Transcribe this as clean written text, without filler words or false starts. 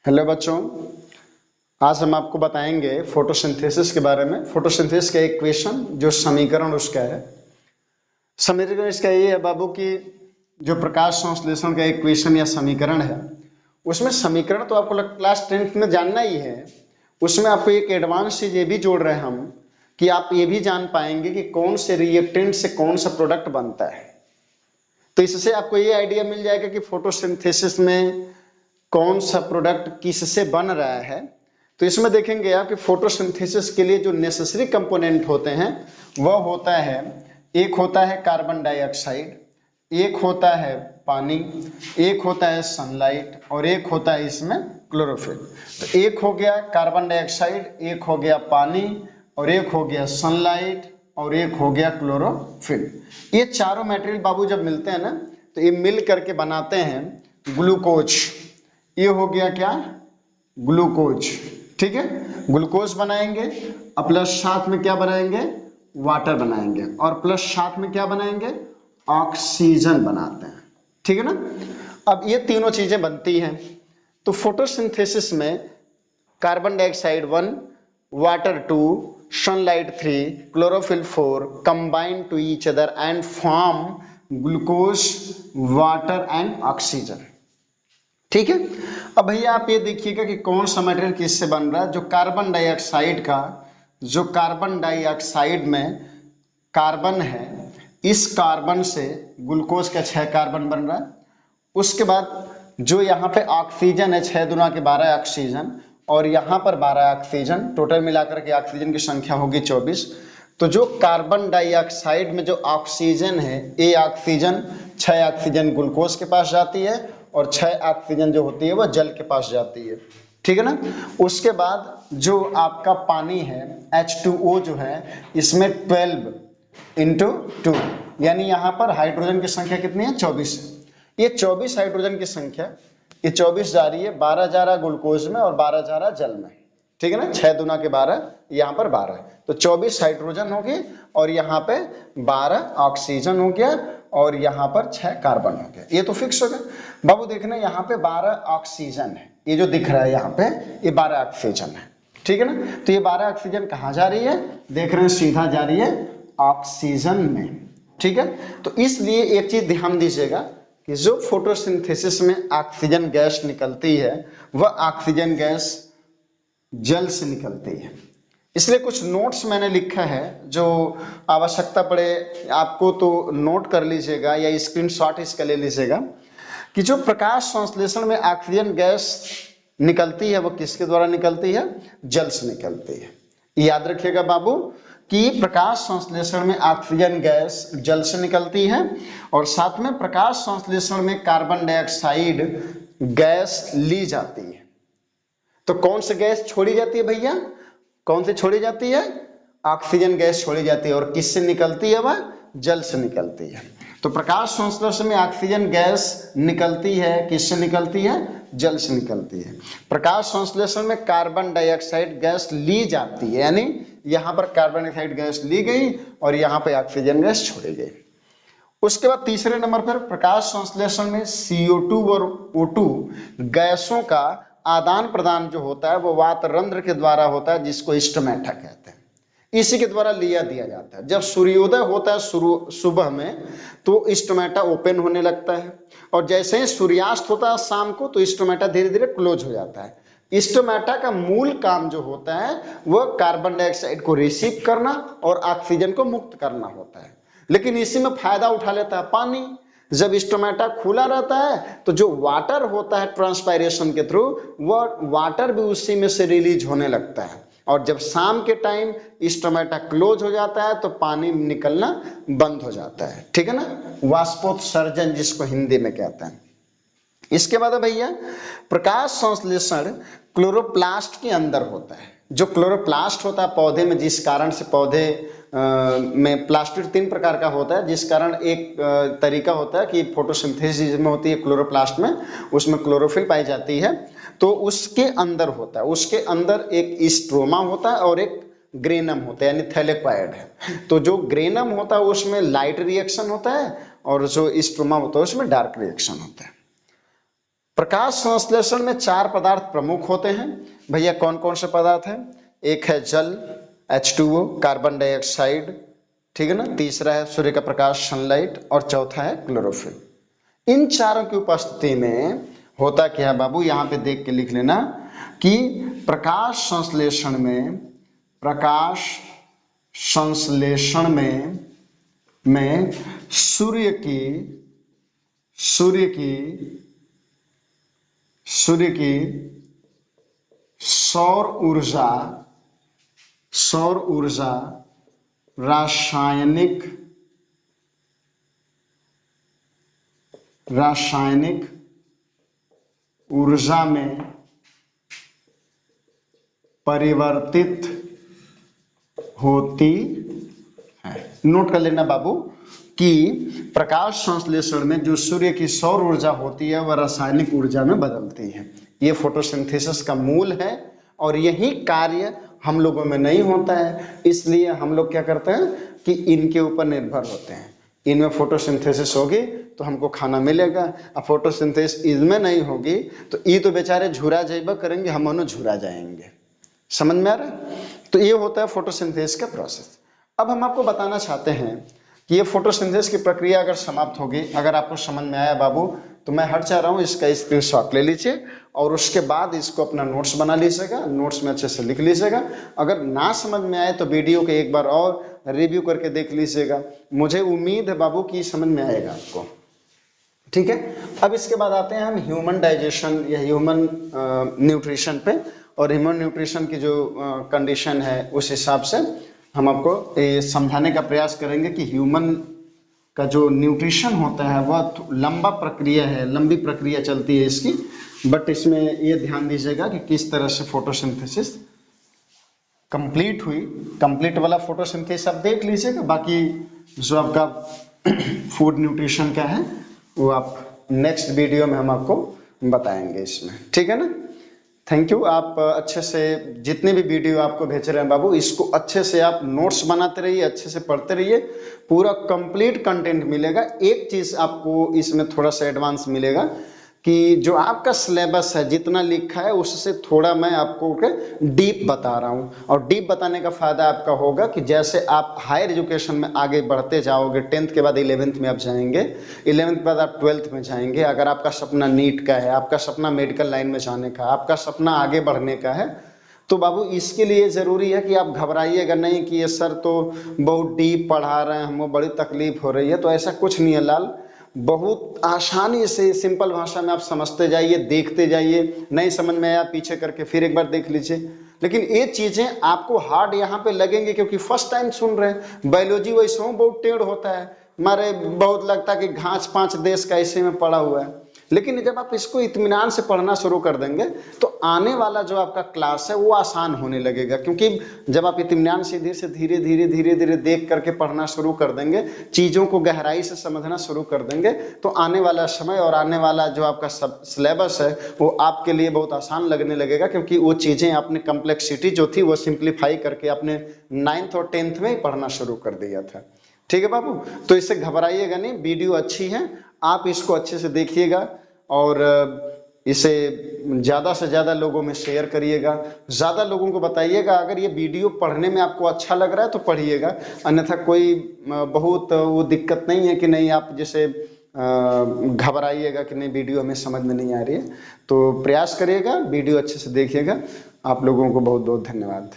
Hello बच्चों, आज हम आपको बताएंगे फोटोसिंथेसिस के बारे में। फोटोसिंथेसिस का इक्वेशन जो समीकरण उसका है, समीकरण इसका ये है बाबू कि जो प्रकाश संश्लेषण का इक्वेशन या समीकरण है, उसमें समीकरण तो आपको क्लास 10th में जानना ही है। उसमें आपको एक एडवांस चीज ये भी जोड़ रहे हैं हम कि आप ये भी जान पाएंगे कि कौन से रिएक्टेंट से कौन सा प्रोडक्ट बनता है। तो इससे आपको ये आइडिया मिल जाएगा कि फोटोसिंथेसिस में कौन सा प्रोडक्ट किससे बन रहा है। तो इसमें देखेंगे आप कि फोटोसिंथेसिस के लिए जो नेसेसरी कंपोनेंट होते हैं वह होता है, एक होता है कार्बन डाइऑक्साइड, एक होता है पानी, एक होता है सनलाइट और एक होता है इसमें क्लोरोफिल। तो एक हो गया कार्बन डाइऑक्साइड, एक हो गया पानी और एक हो गया सनलाइट और एक हो गया क्लोरोफिल। ये चारों मटेरियल बाबू जब मिलते हैं ना, तो ये मिल करके बनाते हैं ग्लूकोज। ये हो गया क्या? ग्लूकोज। ठीक है, ग्लूकोज बनाएंगे और प्लस साथ में क्या बनाएंगे? वाटर बनाएंगे और प्लस साथ में क्या बनाएंगे? ऑक्सीजन बनाते हैं। ठीक है ना। अब ये तीनों चीजें बनती हैं। तो फोटोसिंथेसिस में carbon dioxide 1, water 2, sunlight 3, chlorophyll 4 combine to each other and form glucose, water and oxygen. ठीक है। अब भैया आप ये देखिएगा कि कौन सा मटेरियल किससे बन रहा है। जो कार्बन डाइऑक्साइड का, जो कार्बन डाइऑक्साइड में कार्बन है, इस कार्बन से ग्लूकोज का 6 कार्बन बन रहा है। उसके बाद जो यहाँ पे ऑक्सीजन है, 6 दूना के 12 ऑक्सीजन और यहाँ पर 12 ऑक्सीजन, टोटल मिलाकर के ऑक्सीजन की संख्या होगी 24। तो जो कार्बन डाइऑक्साइड में जो ऑक्सीजन है, ये ऑक्सीजन 6 ऑक्सीजन ग्लूकोज के पास जाती है और 6 ऑक्सीजन जो होती है वह जल के पास जाती है। ठीक है ना। उसके बाद जो आपका पानी है H2O जो है, इसमें 12 इंटू 2, यानी यहाँ पर हाइड्रोजन की संख्या कितनी है? 24। ये 24 हाइड्रोजन की संख्या, ये 24 जा रही है, 12 जा रहा है ग्लूकोज में और 12 जा रहा है जल में। ठीक है ना। 6 दूना के 12, यहाँ पर 12, तो 24 हाइड्रोजन हो गई और यहाँ पे 12 ऑक्सीजन हो गया और यहाँ पर 6 कार्बन हो गया। ये तो फिक्स हो गया बाबू। देखना यहाँ पे 12 ऑक्सीजन है, ये जो दिख रहा है यहाँ पे, ये 12 ऑक्सीजन है। ठीक है ना। तो ये 12 ऑक्सीजन कहाँ जा रही है? देख रहे हैं, सीधा जा रही है ऑक्सीजन में। ठीक है। तो इसलिए एक चीज ध्यान दीजिएगा कि जो फोटोसिंथेसिस में ऑक्सीजन गैस निकलती है, वह ऑक्सीजन गैस जल से निकलती है। इसलिए कुछ नोट्स मैंने लिखा है, जो आवश्यकता पड़े आपको तो नोट कर लीजिएगा या स्क्रीनशॉट इसका ले लीजिएगा कि जो प्रकाश संश्लेषण में ऑक्सीजन गैस निकलती है वो किसके द्वारा निकलती है? जल से निकलती है। याद रखिएगा बाबू कि प्रकाश संश्लेषण में ऑक्सीजन गैस जल से निकलती है और साथ में प्रकाश संश्लेषण में कार्बन डाइऑक्साइड गैस ली जाती है। तो कौन सी गैस छोड़ी जाती है भैया? कौन सी छोड़ी जाती है? ऑक्सीजन गैस छोड़ी जाती है। और किससे निकलती है? वह जल से निकलती है। तो प्रकाश संश्लेषण में ऑक्सीजन गैस निकलती है, किससे निकलती है? जल से निकलती है। प्रकाश संश्लेषण में कार्बन डाइऑक्साइड गैस ली जाती है, यानी यहाँ पर कार्बन डाइऑक्साइड गैस ली गई और यहाँ पे ऑक्सीजन गैस छोड़ी गई। उसके बाद तीसरे नंबर पर प्रकाश संश्लेषण में CO2 और O2 गैसों का आदान प्रदान जो होता है वो वातरंध्र के द्वारा होता है, जिसको स्टोमेटा कहते हैं। इसी के द्वारा लिया दिया जाता है। जब सूर्योदय होता है सुबह में, तो स्टोमेटा ओपन होने लगता है और जैसे ही सूर्यास्त होता है शाम को, तो स्टोमेटा धीरे धीरे क्लोज हो जाता है। स्टोमेटा का मूल काम जो होता है वह कार्बन डाइऑक्साइड को रिसीव करना और ऑक्सीजन को मुक्त करना होता है। लेकिन इसी में फायदा उठा लेता है पानी। जब स्टोमेटा खुला रहता है तो जो वाटर होता है ट्रांसपायरेशन के थ्रू, वह वाटर भी उसी में से रिलीज होने लगता है। और जब शाम के टाइम स्टोमेटा क्लोज हो जाता है तो पानी निकलना बंद हो जाता है। ठीक है ना, वाष्पोत्सर्जन जिसको हिंदी में कहते हैं। इसके बाद भैया प्रकाश संश्लेषण क्लोरोप्लास्ट के अंदर होता है। जो क्लोरोप्लास्ट होता है पौधे में, जिस कारण से पौधे में प्लास्टिड 3 प्रकार का होता है, जिस कारण एक तरीका होता है कि फोटोसिंथेसिस में होती है क्लोरोप्लास्ट में, उसमें क्लोरोफिल पाई जाती है। तो उसके अंदर होता है, उसके अंदर एक स्ट्रोमा होता है और एक ग्रेनम होता है, यानी थैलेक्वाइड है। तो जो ग्रेनम होता है उसमें लाइट रिएक्शन होता है और जो स्ट्रोमा होता है उसमें डार्क रिएक्शन होता है। प्रकाश संश्लेषण में 4 पदार्थ प्रमुख होते हैं। भैया कौन कौन से पदार्थ हैं? एक है जल H2O, कार्बन डाइऑक्साइड, ठीक है ना, तीसरा है सूर्य का प्रकाश सनलाइट, और चौथा है क्लोरोफिल। इन चारों की उपस्थिति में होता क्या है बाबू, यहाँ पे देख के लिख लेना कि प्रकाश संश्लेषण में सूर्य की सौर ऊर्जा रासायनिक ऊर्जा में परिवर्तित होती है। नोट कर लेना बाबू कि प्रकाश संश्लेषण में जो सूर्य की सौर ऊर्जा होती है वह रासायनिक ऊर्जा में बदलती है। ये फोटोसिंथेसिस का मूल है और यही कार्य हम लोगों में नहीं होता है, इसलिए हम लोग क्या करते हैं कि इनके ऊपर निर्भर होते हैं। इनमें फोटोसिंथेसिस होगी तो हमको खाना मिलेगा, अब फोटोसिंथेसिस इनमें नहीं होगी तो ये तो बेचारे झुरा जाइबा करेंगे, हम दोनों झुरा जाएंगे। समझ में आ रहा है? तो ये होता है फोटोसिंथेसिस का प्रोसेस। अब हम आपको बताना चाहते हैं कि ये फोटोसिंथेसिस की प्रक्रिया अगर समाप्त होगी, अगर आपको समझ में आया बाबू तो मैं हट जा रहा हूँ, इसका स्क्रीनशॉट ले लीजिए और उसके बाद इसको अपना नोट्स बना लीजिएगा, नोट्स में अच्छे से लिख लीजिएगा। अगर ना समझ में आए तो वीडियो को एक बार और रिव्यू करके देख लीजिएगा। मुझे उम्मीद है बाबू कि समझ में आएगा आपको, ठीक है। अब इसके बाद आते हैं हम ह्यूमन डाइजेशन या ह्यूमन न्यूट्रिशन पे, और ह्यूमन न्यूट्रिशन की जो कंडीशन है उस हिसाब से हम आपको ये समझाने का प्रयास करेंगे कि ह्यूमन का जो न्यूट्रिशन होता है वह लंबा प्रक्रिया है, लंबी प्रक्रिया चलती है इसकी, बट इसमें ये ध्यान दीजिएगा कि किस तरह से फोटोसिंथेसिस कंप्लीट हुई। कंप्लीट वाला फोटोसिंथेसिस आप देख लीजिएगा, बाकी जो आपका फूड न्यूट्रिशन का है वो आप नेक्स्ट वीडियो में हम आपको बताएंगे इसमें, ठीक है ना। Thank you. आप अच्छे से जितने भी वीडियो आपको भेज रहे हैं बाबू, इसको अच्छे से आप नोट्स बनाते रहिए, अच्छे से पढ़ते रहिए, पूरा कंप्लीट कंटेंट मिलेगा। एक चीज़ आपको इसमें थोड़ा सा एडवांस मिलेगा कि जो आपका सिलेबस है जितना लिखा है उससे थोड़ा मैं आपको डीप बता रहा हूँ, और डीप बताने का फ़ायदा आपका होगा कि जैसे आप हायर एजुकेशन में आगे बढ़ते जाओगे, 10th के बाद 11th में आप जाएंगे, 11th के बाद आप 12th में जाएंगे, अगर आपका सपना नीट का है, आपका सपना मेडिकल लाइन में जाने का, आपका सपना आगे बढ़ने का है, तो बाबू इसके लिए ज़रूरी है कि आप घबराइएगा नहीं कि ये सर तो बहुत डीप पढ़ा रहे हैं, हमें बड़ी तकलीफ हो रही है। तो ऐसा कुछ नहीं है लाल, बहुत आसानी से सिंपल भाषा में आप समझते जाइए, देखते जाइए, नहीं समझ में आया पीछे करके फिर एक बार देख लीजिए। लेकिन ये चीज़ें आपको हार्ड यहाँ पे लगेंगे क्योंकि फर्स्ट टाइम सुन रहे हैं। बायोलॉजी वैसे बहुत टेढ़ होता है, हमारे बहुत लगता है कि घास 5 देश का ऐसे में पड़ा हुआ है, लेकिन जब आप इसको इत्मीनान से पढ़ना शुरू कर देंगे तो आने वाला जो आपका क्लास है वो आसान होने लगेगा, क्योंकि जब आप इत्मीनान से धीरे धीरे देख करके पढ़ना शुरू कर देंगे, चीज़ों को गहराई से समझना शुरू कर देंगे, तो आने वाला समय और आने वाला जो आपका सिलेबस है वो आपके लिए बहुत आसान लगने लगेगा, क्योंकि वो चीज़ें आपने कम्प्लेक्सिटी जो थी वो सिंप्लीफाई करके आपने 9th और 10th में ही पढ़ना शुरू कर दिया था। ठीक है बाबू, तो इससे घबराइएगा नहीं, वीडियो अच्छी है, आप इसको अच्छे से देखिएगा और इसे ज़्यादा से ज़्यादा लोगों में शेयर करिएगा, ज़्यादा लोगों को बताइएगा। अगर ये वीडियो पढ़ने में आपको अच्छा लग रहा है तो पढ़िएगा, अन्यथा कोई बहुत वो दिक्कत नहीं है कि नहीं आप जैसे घबराइएगा कि नहीं वीडियो हमें समझ में नहीं आ रही है। तो प्रयास करिएगा, वीडियो अच्छे से देखिएगा। आप लोगों को बहुत बहुत धन्यवाद।